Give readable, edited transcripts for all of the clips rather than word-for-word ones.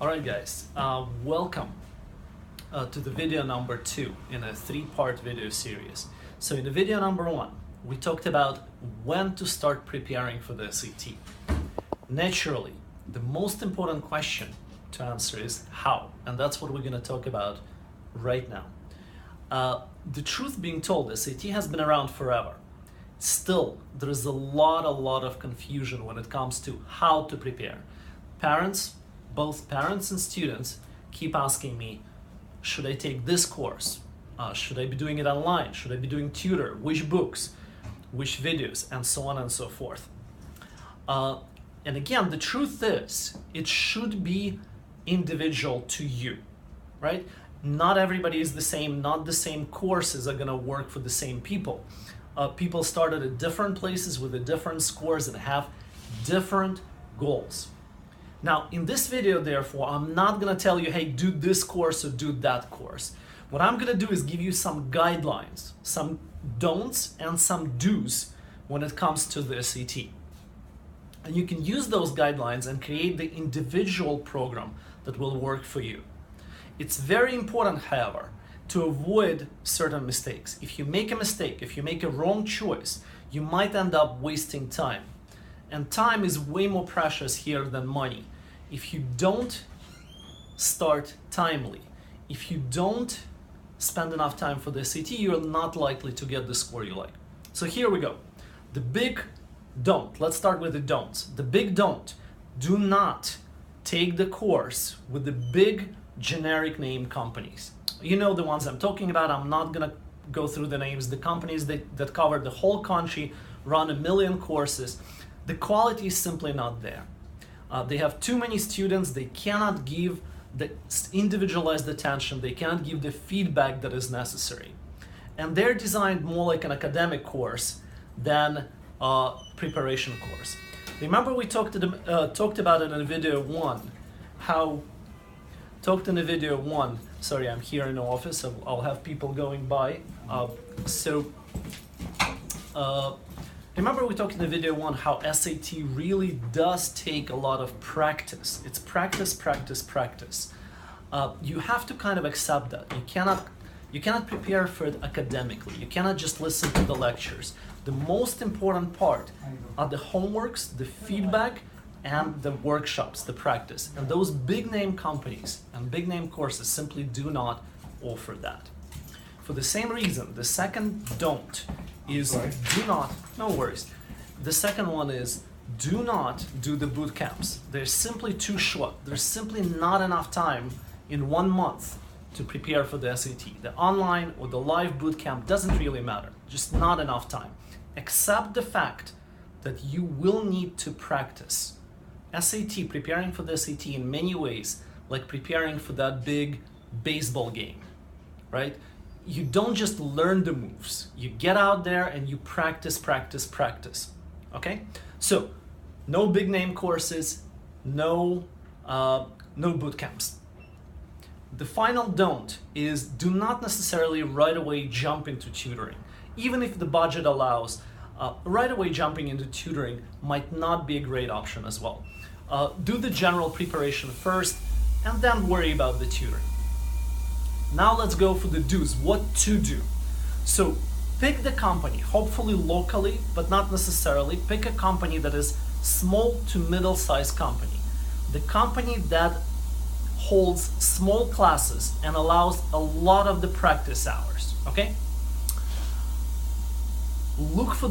Alright guys, welcome to the video number 2 in a 3-part video series. So in the video number 1, we talked about when to start preparing for the SAT. Naturally, the most important question to answer is how, and that's what we're going to talk about right now. The truth being told, SAT has been around forever. Still, there is a lot of confusion when it comes to how to prepare. Both parents and students keep asking me, should I take this course? Should I be doing it online? Should I be doing tutor? Which books? Which videos? And so on and so forth. And again, the truth is, it should be individual to you, right? Not everybody is the same, not the same courses are gonna work for the same people. People started at different places with the different scores and have different goals. Now, in this video, therefore, I'm not gonna tell you, hey, do this course or do that course. What I'm gonna do is give you some guidelines, some don'ts and some do's when it comes to the SAT. And you can use those guidelines and create the individual program that will work for you. It's very important, however, to avoid certain mistakes. If you make a mistake, if you make a wrong choice, you might end up wasting time. And time is way more precious here than money. If you don't start timely, if you don't spend enough time for the SAT, you're not likely to get the score you like. So here we go. The big don't. Let's start with the don'ts. The big don't. Do not take the course with the big generic name companies. You know the ones I'm talking about. I'm not gonna go through the names. The companies that cover the whole country, run 1 million courses. The quality is simply not there. They have too many students. They cannot give the individualized attention. They cannot give the feedback that is necessary. And they're designed more like an academic course than a preparation course. Remember we talked about it in video 1, sorry, I'm here in the office, so I'll have people going by. Remember we talked in the video 1 how SAT really does take a lot of practice. It's practice. You have to kind of accept that. You cannot prepare for it academically. You cannot just listen to the lectures. The most important part are the homeworks, the feedback, and the workshops, the practice. And those big name companies and big name courses simply do not offer that. For the same reason, the second don't is do not, no worries. The second one is do not do the boot camps. They're simply too short. There's simply not enough time in 1 month to prepare for the SAT. The online or the live boot camp doesn't really matter, just not enough time. Accept the fact that you will need to practice. SAT, preparing for the SAT in many ways, like preparing for that big baseball game, right? You don't just learn the moves. You get out there and you practice, okay? So, no big name courses, no boot camps. The final don't is do not necessarily right away jump into tutoring. Even if the budget allows, right away jumping into tutoring might not be a great option as well. Do the general preparation first and then worry about the tutoring. Now let's go for the do's, what to do. So pick the company, hopefully locally, but not necessarily. Pick a company that is small to middle-sized company. The company that holds small classes and allows a lot of the practice hours, okay? Look for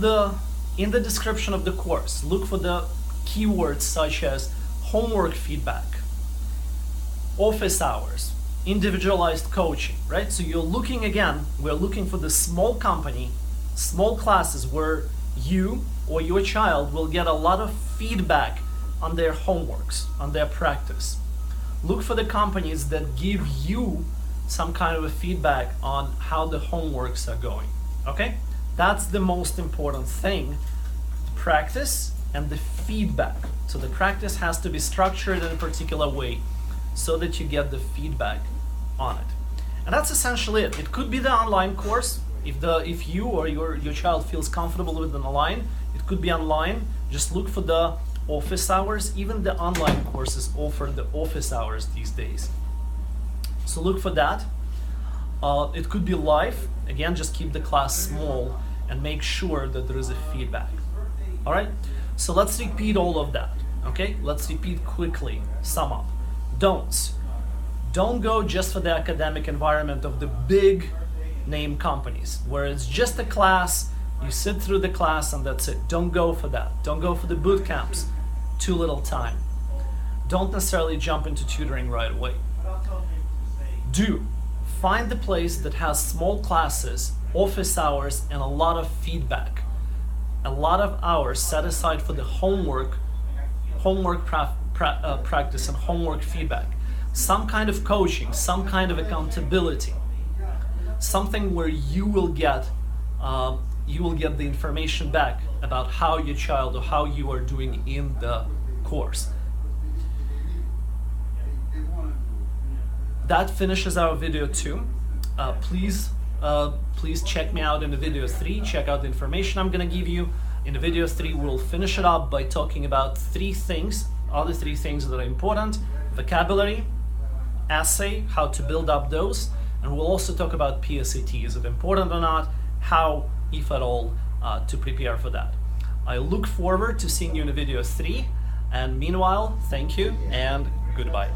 in the description of the course, look for the keywords such as homework feedback, office hours, individualized coaching, right? So we're looking for the small company, small classes where you or your child will get a lot of feedback on their homeworks, on their practice. Look for the companies that give you some kind of a feedback on how the homeworks are going, okay? That's the most important thing, practice and the feedback. So the practice has to be structured in a particular way so that you get the feedback on it. And that's essentially it. It could be the online course. If you or your child feels comfortable with an online, it could be online. Just look for the office hours. Even the online courses offer the office hours these days. So look for that. It could be live. Again, just keep the class small and make sure that there is a feedback. All right, so let's repeat all of that. Okay, let's repeat quickly, sum up. Don'ts. Don't go just for the academic environment of the big name companies, where it's just a class, you sit through the class and that's it. Don't go for that. Don't go for the boot camps. Too little time. Don't necessarily jump into tutoring right away. Do find the place that has small classes, office hours, and a lot of feedback. A lot of hours set aside for the homework practice and homework feedback. Some kind of coaching, some kind of accountability. Something where you will get the information back about how your child or how you are doing in the course. That finishes our video 2. Please check me out in the video 3. Check out the information I'm gonna give you. In the video 3, we'll finish it up by talking about 3 things, other 3 things that are important: vocabulary, essay, how to build up those, and we'll also talk about PSAT. Is it important or not? How, if at all, to prepare for that. I look forward to seeing you in the video 3, and meanwhile, thank you and goodbye.